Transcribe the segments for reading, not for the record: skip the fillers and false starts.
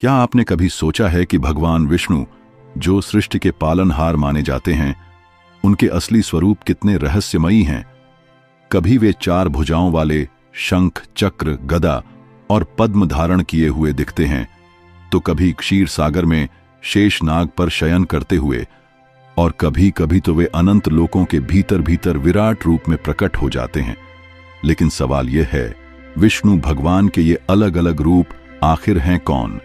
क्या आपने कभी सोचा है कि भगवान विष्णु, जो सृष्टि के पालनहार माने जाते हैं, उनके असली स्वरूप कितने रहस्यमयी हैं? कभी वे 4 भुजाओं वाले शंख, चक्र, गदा और पद्म धारण किए हुए दिखते हैं, तो कभी क्षीर सागर में शेष नाग पर शयन करते हुए, और कभी कभी तो वे अनंत लोकों के भीतर भीतर विराट रूप में प्रकट हो जाते हैं। लेकिन सवाल यह है, विष्णु भगवान के ये अलग अलग रूप आखिर हैं कौन?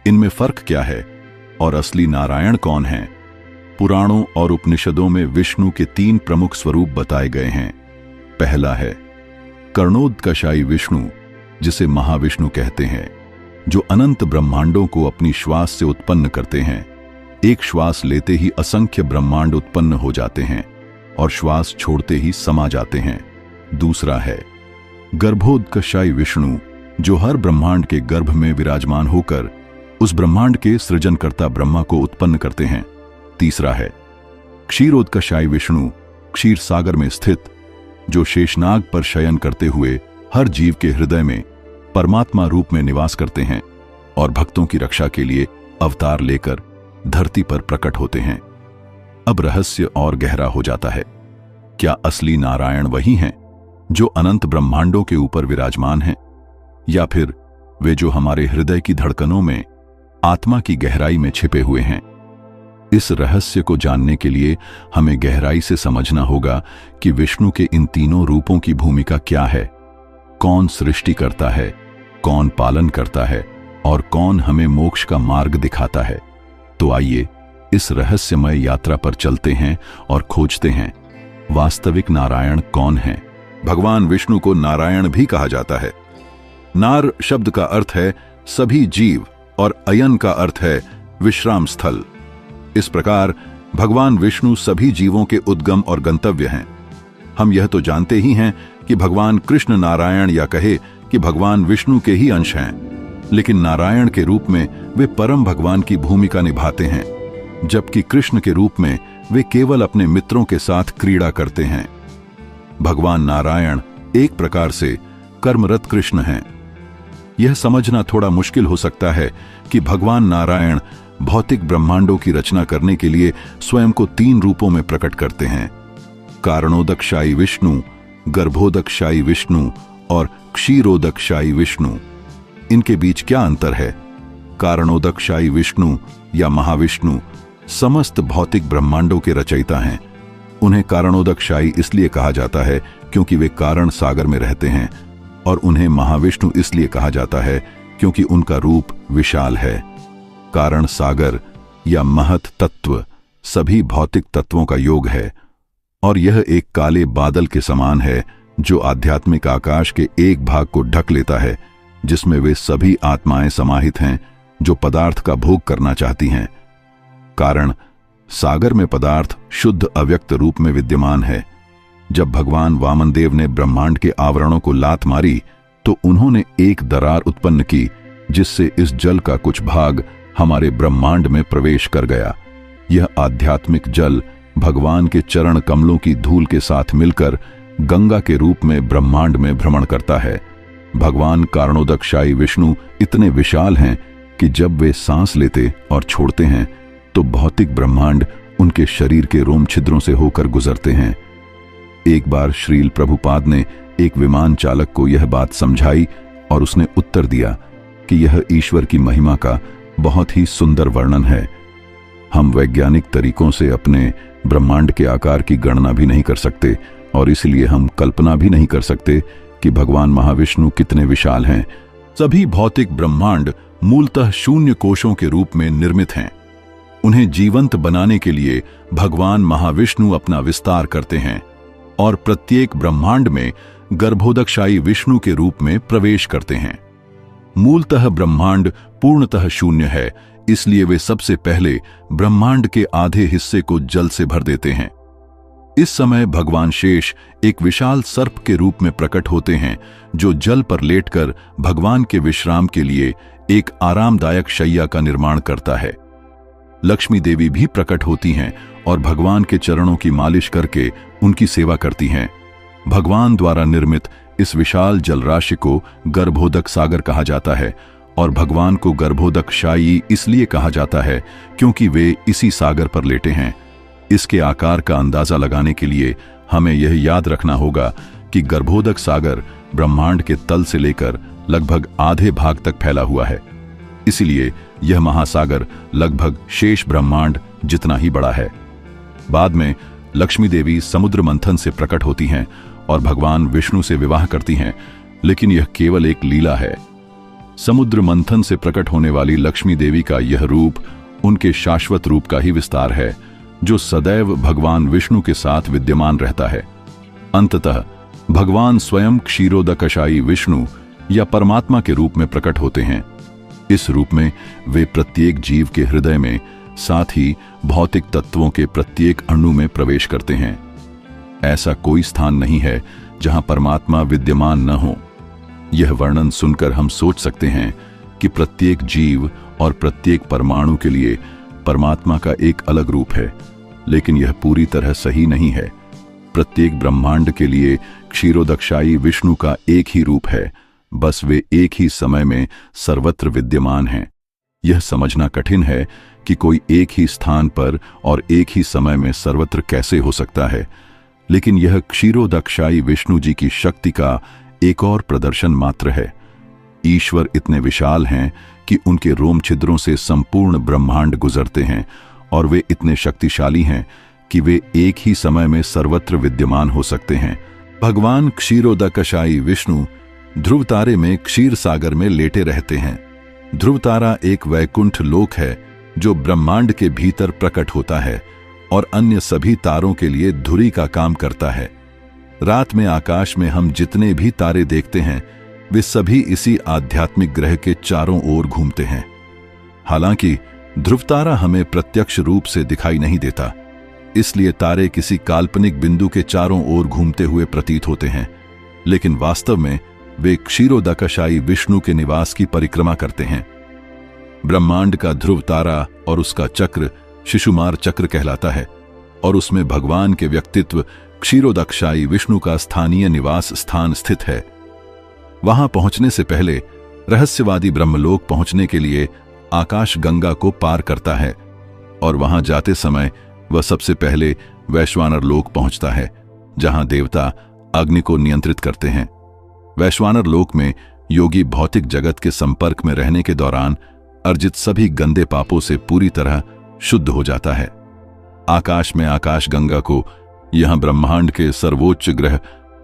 इनमें फर्क क्या है? और असली नारायण कौन हैं? पुराणों और उपनिषदों में विष्णु के 3 प्रमुख स्वरूप बताए गए हैं। पहला है कर्णोदकशायी विष्णु, जिसे महाविष्णु कहते हैं, जो अनंत ब्रह्मांडों को अपनी श्वास से उत्पन्न करते हैं। एक श्वास लेते ही असंख्य ब्रह्मांड उत्पन्न हो जाते हैं और श्वास छोड़ते ही समा जाते हैं। दूसरा है गर्भोदकशायी विष्णु, जो हर ब्रह्मांड के गर्भ में विराजमान होकर उस ब्रह्मांड के सृजनकर्ता ब्रह्मा को उत्पन्न करते हैं। तीसरा है क्षीरोदकशायी विष्णु, क्षीर सागर में स्थित, जो शेषनाग पर शयन करते हुए हर जीव के हृदय में परमात्मा रूप में निवास करते हैं और भक्तों की रक्षा के लिए अवतार लेकर धरती पर प्रकट होते हैं। अब रहस्य और गहरा हो जाता है। क्या असली नारायण वही हैं जो अनंत ब्रह्मांडों के ऊपर विराजमान हैं, या फिर वे जो हमारे हृदय की धड़कनों में, आत्मा की गहराई में छिपे हुए हैं? इस रहस्य को जानने के लिए हमें गहराई से समझना होगा कि विष्णु के इन तीनों रूपों की भूमिका क्या है। कौन सृष्टि करता है, कौन पालन करता है और कौन हमें मोक्ष का मार्ग दिखाता है। तो आइए इस रहस्यमय यात्रा पर चलते हैं और खोजते हैं वास्तविक नारायण कौन है। भगवान विष्णु को नारायण भी कहा जाता है। नार शब्द का अर्थ है सभी जीव और अयन का अर्थ है विश्राम स्थल। इस प्रकार भगवान विष्णु सभी जीवों के उद्गम और गंतव्य हैं। हम यह तो जानते ही हैं कि भगवान कृष्ण नारायण, या कहे कि भगवान विष्णु के ही अंश हैं, लेकिन नारायण के रूप में वे परम भगवान की भूमिका निभाते हैं, जबकि कृष्ण के रूप में वे केवल अपने मित्रों के साथ क्रीड़ा करते हैं। भगवान नारायण एक प्रकार से कर्मरत कृष्ण हैं। यह समझना थोड़ा मुश्किल हो सकता है कि भगवान नारायण भौतिक ब्रह्मांडों की रचना करने के लिए स्वयं को 3 रूपों में प्रकट करते हैं: कारणोदकशायी विष्णु, गर्भोदकशायी विष्णु और क्षीरोदकशायी विष्णु। इनके बीच क्या अंतर है? कारणोदकशायी विष्णु या महाविष्णु समस्त भौतिक ब्रह्मांडों के रचयिता हैं। उन्हें कारणोदकशायी इसलिए कहा जाता है क्योंकि वे कारण सागर में रहते हैं, और उन्हें महाविष्णु इसलिए कहा जाता है क्योंकि उनका रूप विशाल है। कारण सागर या महत तत्व सभी भौतिक तत्वों का योग है, और यह एक काले बादल के समान है जो आध्यात्मिक आकाश के एक भाग को ढक लेता है, जिसमें वे सभी आत्माएं समाहित हैं जो पदार्थ का भोग करना चाहती हैं। कारण सागर में पदार्थ शुद्ध अव्यक्त रूप में विद्यमान है। जब भगवान वामनदेव ने ब्रह्मांड के आवरणों को लात मारी तो उन्होंने एक दरार उत्पन्न की, जिससे इस जल का कुछ भाग हमारे ब्रह्मांड में प्रवेश कर गया। यह आध्यात्मिक जल भगवान के चरण कमलों की धूल के साथ मिलकर गंगा के रूप में ब्रह्मांड में भ्रमण करता है। भगवान कारणोदकशायी विष्णु इतने विशाल हैं कि जब वे सांस लेते और छोड़ते हैं तो भौतिक ब्रह्मांड उनके शरीर के रोम छिद्रों से होकर गुजरते हैं। एक बार श्रील प्रभुपाद ने एक विमान चालक को यह बात समझाई और उसने उत्तर दिया कि यह ईश्वर की महिमा का बहुत ही सुंदर वर्णन है। हम वैज्ञानिक तरीकों से अपने ब्रह्मांड के आकार की गणना भी नहीं कर सकते, और इसलिए हम कल्पना भी नहीं कर सकते कि भगवान महाविष्णु कितने विशाल हैं। सभी भौतिक ब्रह्मांड मूलतः शून्य कोशों के रूप में निर्मित हैं। उन्हें जीवंत बनाने के लिए भगवान महाविष्णु अपना विस्तार करते हैं और प्रत्येक ब्रह्मांड में गर्भोदकशायी विष्णु के रूप में प्रवेश करते हैं। मूलतः ब्रह्मांड पूर्णतः शून्य है, इसलिए वे सबसे पहले ब्रह्मांड के आधे हिस्से को जल से भर देते हैं। इस समय भगवान शेष एक विशाल सर्प के रूप में प्रकट होते हैं, जो जल पर लेटकर भगवान के विश्राम के लिए एक आरामदायक शैया का निर्माण करता है। लक्ष्मी देवी भी प्रकट होती हैं और भगवान के चरणों की मालिश करके उनकी सेवा करती हैं। भगवान द्वारा निर्मित इस विशाल जलराशि को गर्भोदक सागर कहा जाता है और भगवान को गर्भोदकशायी इसलिए कहा जाता है क्योंकि वे इसी सागर पर लेटे हैं। इसके आकार का अंदाजा लगाने के लिए हमें यह याद रखना होगा कि गर्भोदक सागर ब्रह्मांड के तल से लेकर लगभग आधे भाग तक फैला हुआ है। इसलिए यह महासागर लगभग शेष ब्रह्मांड जितना ही बड़ा है। बाद में लक्ष्मी देवी समुद्र मंथन से प्रकट होती हैं और भगवान विष्णु से विवाह करती हैं, लेकिन यह केवल एक लीला है। समुद्र मंथन से प्रकट होने वाली लक्ष्मी देवी का यह रूप उनके शाश्वत रूप का ही विस्तार है, जो सदैव भगवान विष्णु के साथ विद्यमान रहता है। अंततः भगवान स्वयं क्षीरोदकशायी विष्णु या परमात्मा के रूप में प्रकट होते हैं। इस रूप में वे प्रत्येक जीव के हृदय में, साथ ही भौतिक तत्वों के प्रत्येक अणु में प्रवेश करते हैं। ऐसा कोई स्थान नहीं है जहां परमात्मा विद्यमान न हो। यह वर्णन सुनकर हम सोच सकते हैं कि प्रत्येक जीव और प्रत्येक परमाणु के लिए परमात्मा का एक अलग रूप है, लेकिन यह पूरी तरह सही नहीं है। प्रत्येक ब्रह्मांड के लिए क्षीरोदकशायी विष्णु का एक ही रूप है, बस वे एक ही समय में सर्वत्र विद्यमान हैं। यह समझना कठिन है कि कोई एक ही स्थान पर और एक ही समय में सर्वत्र कैसे हो सकता है, लेकिन यह क्षीरोदकशायी विष्णु जी की शक्ति का एक और प्रदर्शन मात्र है। ईश्वर इतने विशाल हैं कि उनके रोम छिद्रों से संपूर्ण ब्रह्मांड गुजरते हैं, और वे इतने शक्तिशाली हैं कि वे एक ही समय में सर्वत्र विद्यमान हो सकते हैं। भगवान क्षीरोदकशायी विष्णु ध्रुव तारे में क्षीर सागर में लेटे रहते हैं। ध्रुव तारा एक वैकुंठ लोक है जो ब्रह्मांड के भीतर प्रकट होता है और अन्य सभी तारों के लिए धुरी का काम करता है। रात में आकाश में हम जितने भी तारे देखते हैं वे सभी इसी आध्यात्मिक ग्रह के चारों ओर घूमते हैं। हालांकि ध्रुव तारा हमें प्रत्यक्ष रूप से दिखाई नहीं देता, इसलिए तारे किसी काल्पनिक बिंदु के चारों ओर घूमते हुए प्रतीत होते हैं, लेकिन वास्तव में वे क्षीरोदकशायी विष्णु के निवास की परिक्रमा करते हैं। ब्रह्मांड का ध्रुव तारा और उसका चक्र शिशुमार चक्र कहलाता है, और उसमें भगवान के व्यक्तित्व क्षीरोदकशायी विष्णु का स्थानीय निवास स्थान स्थित है। वहां पहुंचने से पहले रहस्यवादी ब्रह्मलोक पहुंचने के लिए आकाश गंगा को पार करता है, और वहां जाते समय वह सबसे पहले वैश्वानर लोक पहुंचता है, जहां देवता अग्नि को नियंत्रित करते हैं। वैश्वानर लोक में योगी भौतिक जगत के संपर्क में रहने के दौरान अर्जित सभी गंदे पापों से पूरी तरह शुद्ध हो जाता है। आकाश में आकाश गंगा को यहां ब्रह्मांड के सर्वोच्च ग्रह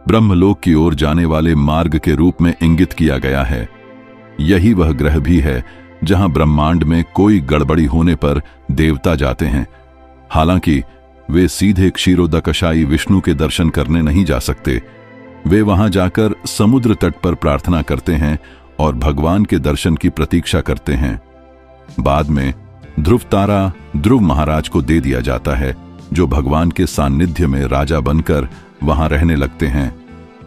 ब्रह्मलोक की ओर जाने वाले मार्ग के रूप में इंगित किया गया है। यही वह ग्रह भी है जहां ब्रह्मांड में कोई गड़बड़ी होने पर देवता जाते हैं। हालांकि वे सीधे क्षीरोदकशायी विष्णु के दर्शन करने नहीं जा सकते। वे वहां जाकर समुद्र तट पर प्रार्थना करते हैं और भगवान के दर्शन की प्रतीक्षा करते हैं। बाद में ध्रुव तारा ध्रुव महाराज को दे दिया जाता है, जो भगवान के सान्निध्य में राजा बनकर वहां रहने लगते हैं।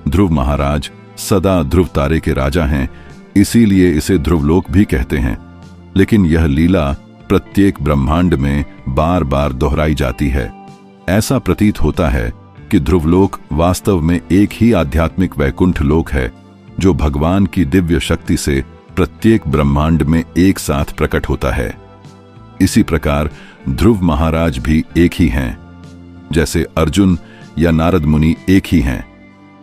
ध्रुव महाराज सदा ध्रुव तारे के राजा हैं, इसीलिए इसे ध्रुवलोक भी कहते हैं। लेकिन यह लीला प्रत्येक ब्रह्मांड में बार बार दोहराई जाती है। ऐसा प्रतीत होता है कि ध्रुवलोक वास्तव में एक ही आध्यात्मिक वैकुंठ लोक है, जो भगवान की दिव्य शक्ति से प्रत्येक ब्रह्मांड में एक साथ प्रकट होता है। इसी प्रकार ध्रुव महाराज भी एक ही हैं, जैसे अर्जुन या नारद मुनि एक ही हैं,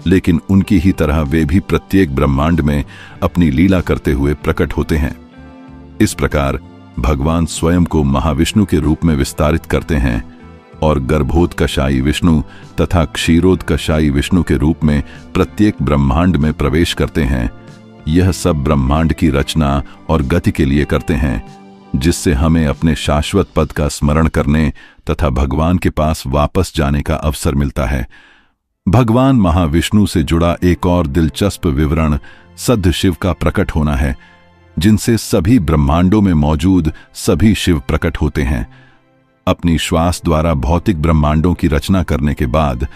लेकिन उनकी ही तरह वे भी प्रत्येक ब्रह्मांड में अपनी लीला करते हुए प्रकट होते हैं। इस प्रकार भगवान स्वयं को महाविष्णु के रूप में विस्तारित करते हैं और गर्भोदकशायी विष्णु तथा क्षीरोदकशायी विष्णु के रूप में प्रत्येक ब्रह्मांड में प्रवेश करते हैं। यह सब ब्रह्मांड की रचना और गति के लिए करते हैं, जिससे हमें अपने शाश्वत पद का स्मरण करने तथा भगवान के पास वापस जाने का अवसर मिलता है। भगवान महाविष्णु से जुड़ा एक और दिलचस्प विवरण सद्ध शिव का प्रकट होना है, जिनसे सभी ब्रह्मांडों में मौजूद सभी शिव प्रकट होते हैं। अपनी श्वास द्वारा भौतिक ब्रह्मांडों की रचना करने के बाद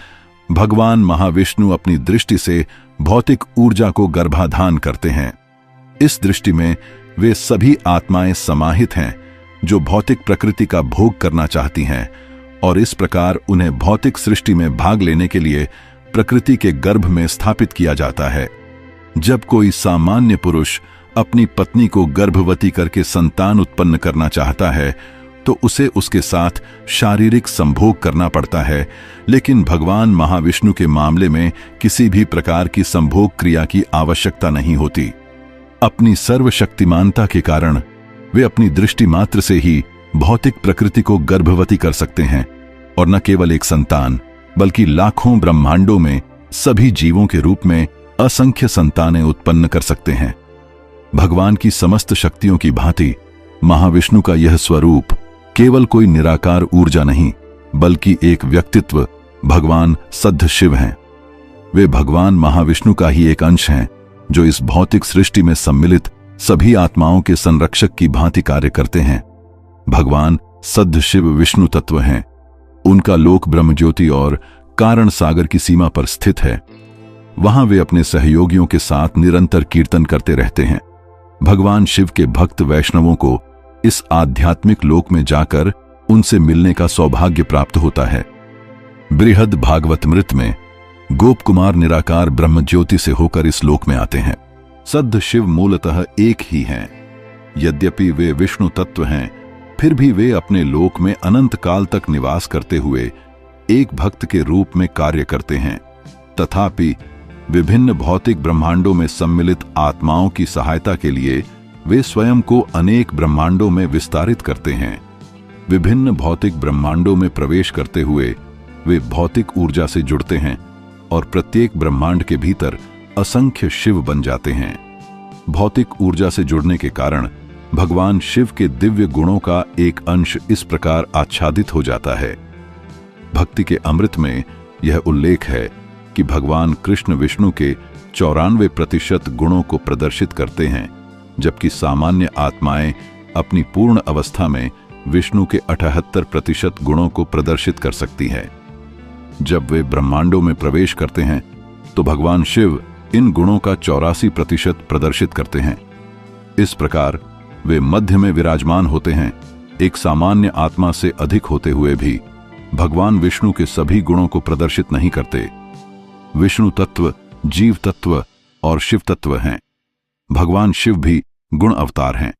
भगवान महाविष्णु अपनी दृष्टि से भौतिक ऊर्जा को गर्भाधान करते हैं। इस दृष्टि में वे सभी आत्माएं समाहित हैं जो भौतिक प्रकृति का भोग करना चाहती हैं, और इस प्रकार उन्हें भौतिक सृष्टि में भाग लेने के लिए प्रकृति के गर्भ में स्थापित किया जाता है। जब कोई सामान्य पुरुष अपनी पत्नी को गर्भवती करके संतान उत्पन्न करना चाहता है तो उसे उसके साथ शारीरिक संभोग करना पड़ता है, लेकिन भगवान महाविष्णु के मामले में किसी भी प्रकार की संभोग क्रिया की आवश्यकता नहीं होती। अपनी सर्वशक्तिमानता के कारण वे अपनी दृष्टि मात्र से ही भौतिक प्रकृति को गर्भवती कर सकते हैं और न केवल एक संतान बल्कि लाखों ब्रह्मांडों में सभी जीवों के रूप में असंख्य संतानें उत्पन्न कर सकते हैं। भगवान की समस्त शक्तियों की भांति महाविष्णु का यह स्वरूप केवल कोई निराकार ऊर्जा नहीं बल्कि एक व्यक्तित्व भगवान सद्शिव हैं। वे भगवान महाविष्णु का ही एक अंश हैं जो इस भौतिक सृष्टि में सम्मिलित सभी आत्माओं के संरक्षक की भांति कार्य करते हैं। भगवान सद्शिव विष्णु तत्व हैं। उनका लोक ब्रह्मज्योति और कारण सागर की सीमा पर स्थित है। वहां वे अपने सहयोगियों के साथ निरंतर कीर्तन करते रहते हैं। भगवान शिव के भक्त वैष्णवों को इस आध्यात्मिक लोक में जाकर उनसे मिलने का सौभाग्य प्राप्त होता है। बृहद भागवतमृत में गोप कुमार निराकार ब्रह्मज्योति से होकर इस लोक में आते हैं। सद्शिव मूलतः एक ही हैं। यद्यपि वे विष्णु तत्व हैं, फिर भी वे अपने लोक में अनंत काल तक निवास करते हुए एक भक्त के रूप में कार्य करते हैं। तथापि विभिन्न भौतिक ब्रह्मांडों में सम्मिलित आत्माओं की सहायता के लिए वे स्वयं को अनेक ब्रह्मांडों में विस्तारित करते हैं। विभिन्न भौतिक ब्रह्मांडों में प्रवेश करते हुए वे भौतिक ऊर्जा से जुड़ते हैं और प्रत्येक ब्रह्मांड के भीतर असंख्य शिव बन जाते हैं। भौतिक ऊर्जा से जुड़ने के कारण भगवान शिव के दिव्य गुणों का एक अंश इस प्रकार आच्छादित हो जाता है। भक्ति के अमृत में यह उल्लेख है कि भगवान कृष्ण विष्णु के 94% गुणों को प्रदर्शित करते हैं, जबकि सामान्य आत्माएं अपनी पूर्ण अवस्था में विष्णु के 78% गुणों को प्रदर्शित कर सकती है। जब वे ब्रह्मांडों में प्रवेश करते हैं तो भगवान शिव इन गुणों का 84% प्रदर्शित करते हैं। इस प्रकार वे मध्य में विराजमान होते हैं। एक सामान्य आत्मा से अधिक होते हुए भी भगवान विष्णु के सभी गुणों को प्रदर्शित नहीं करते। विष्णु तत्व, जीव तत्व और शिव तत्व हैं। भगवान शिव भी गुण अवतार हैं।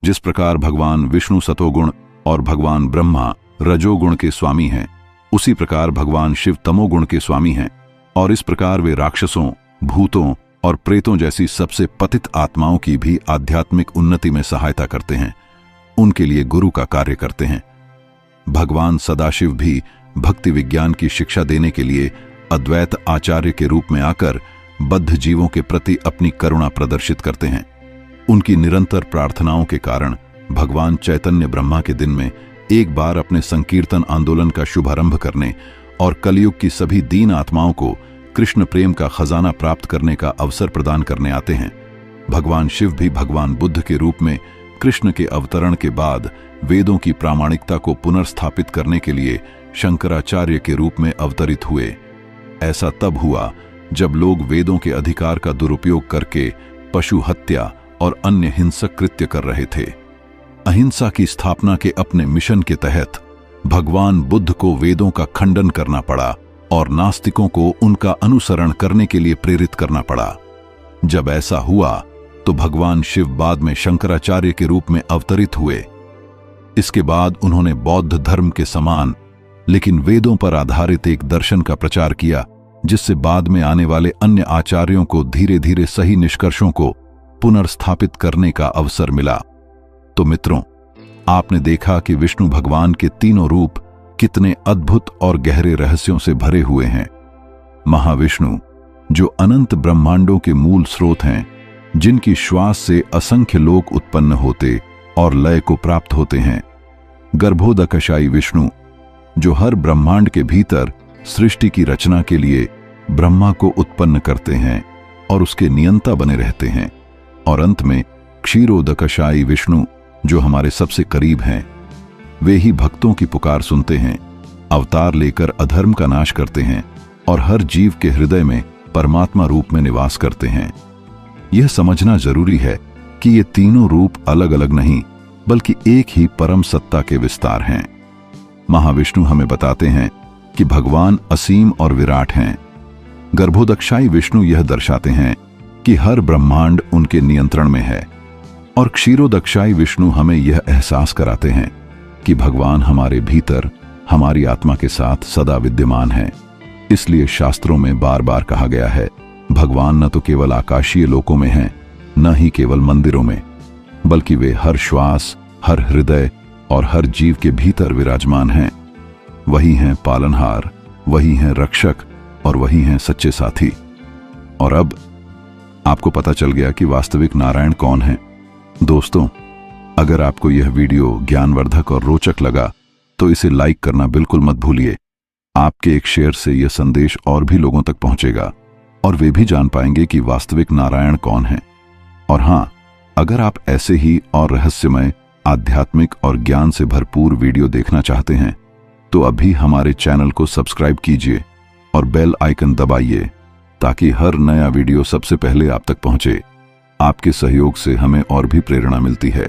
जिस प्रकार भगवान विष्णु सतोगुण और भगवान ब्रह्मा रजोगुण के स्वामी हैं, उसी प्रकार भगवान शिव तमोगुण के स्वामी हैं और इस प्रकार वे राक्षसों, भूतों और प्रेतों जैसी सबसे पतित आत्माओं की भी आध्यात्मिक उन्नति में सहायता करते हैं, उनके लिए गुरु का कार्य करते हैं। भगवान सदाशिव भी भक्ति विज्ञान की शिक्षा देने के लिए अद्वैत आचार्य के रूप में आकर बद्ध जीवों के प्रति अपनी करुणा प्रदर्शित करते हैं। उनकी निरंतर प्रार्थनाओं के कारण भगवान चैतन्य ब्रह्मा के दिन में एक बार अपने संकीर्तन आंदोलन का शुभारंभ करने और कलयुग की सभी दीन आत्माओं को कृष्ण प्रेम का खजाना प्राप्त करने का अवसर प्रदान करने आते हैं। भगवान शिव भी भगवान बुद्ध के रूप में कृष्ण के अवतरण के बाद वेदों की प्रामाणिकता को पुनर्स्थापित करने के लिए शंकराचार्य के रूप में अवतरित हुए। ऐसा तब हुआ जब लोग वेदों के अधिकार का दुरुपयोग करके पशु हत्या और अन्य हिंसक कृत्य कर रहे थे। अहिंसा की स्थापना के अपने मिशन के तहत भगवान बुद्ध को वेदों का खंडन करना पड़ा और नास्तिकों को उनका अनुसरण करने के लिए प्रेरित करना पड़ा। जब ऐसा हुआ तो भगवान शिव बाद में शंकराचार्य के रूप में अवतरित हुए। इसके बाद उन्होंने बौद्ध धर्म के समान लेकिन वेदों पर आधारित एक दर्शन का प्रचार किया, जिससे बाद में आने वाले अन्य आचार्यों को धीरे धीरे सही निष्कर्षों को पुनर्स्थापित करने का अवसर मिला। तो मित्रों, आपने देखा कि विष्णु भगवान के तीनों रूप कितने अद्भुत और गहरे रहस्यों से भरे हुए हैं। महाविष्णु जो अनंत ब्रह्मांडों के मूल स्रोत हैं, जिनकी श्वास से असंख्य लोक उत्पन्न होते और लय को प्राप्त होते हैं। गर्भोदकशायी विष्णु जो हर ब्रह्मांड के भीतर सृष्टि की रचना के लिए ब्रह्मा को उत्पन्न करते हैं और उसके नियंता बने रहते हैं। और अंत में क्षीरोदकशायी विष्णु जो हमारे सबसे करीब हैं। वे ही भक्तों की पुकार सुनते हैं, अवतार लेकर अधर्म का नाश करते हैं और हर जीव के हृदय में परमात्मा रूप में निवास करते हैं। यह समझना जरूरी है कि ये तीनों रूप अलग अलग नहीं बल्कि एक ही परम सत्ता के विस्तार हैं। महाविष्णु हमें बताते हैं कि भगवान असीम और विराट हैं। गर्भोदकशायी विष्णु यह दर्शाते हैं कि हर ब्रह्मांड उनके नियंत्रण में है। और क्षीरोदक्षाई विष्णु हमें यह एहसास कराते हैं कि भगवान हमारे भीतर, हमारी आत्मा के साथ सदा विद्यमान है। इसलिए शास्त्रों में बार बार कहा गया है, भगवान न तो केवल आकाशीय लोकों में हैं, न ही केवल मंदिरों में, बल्कि वे हर श्वास, हर हृदय और हर जीव के भीतर विराजमान हैं। वही हैं पालनहार, वही हैं रक्षक और वही हैं सच्चे साथी। और अब आपको पता चल गया कि वास्तविक नारायण कौन है। दोस्तों, अगर आपको यह वीडियो ज्ञानवर्धक और रोचक लगा तो इसे लाइक करना बिल्कुल मत भूलिए। आपके एक शेयर से यह संदेश और भी लोगों तक पहुंचेगा और वे भी जान पाएंगे कि वास्तविक नारायण कौन है। और हां, अगर आप ऐसे ही और रहस्यमय, आध्यात्मिक और ज्ञान से भरपूर वीडियो देखना चाहते हैं तो अभी हमारे चैनल को सब्सक्राइब कीजिए और बेल आइकन दबाइए ताकि हर नया वीडियो सबसे पहले आप तक पहुंचे। आपके सहयोग से हमें और भी प्रेरणा मिलती है।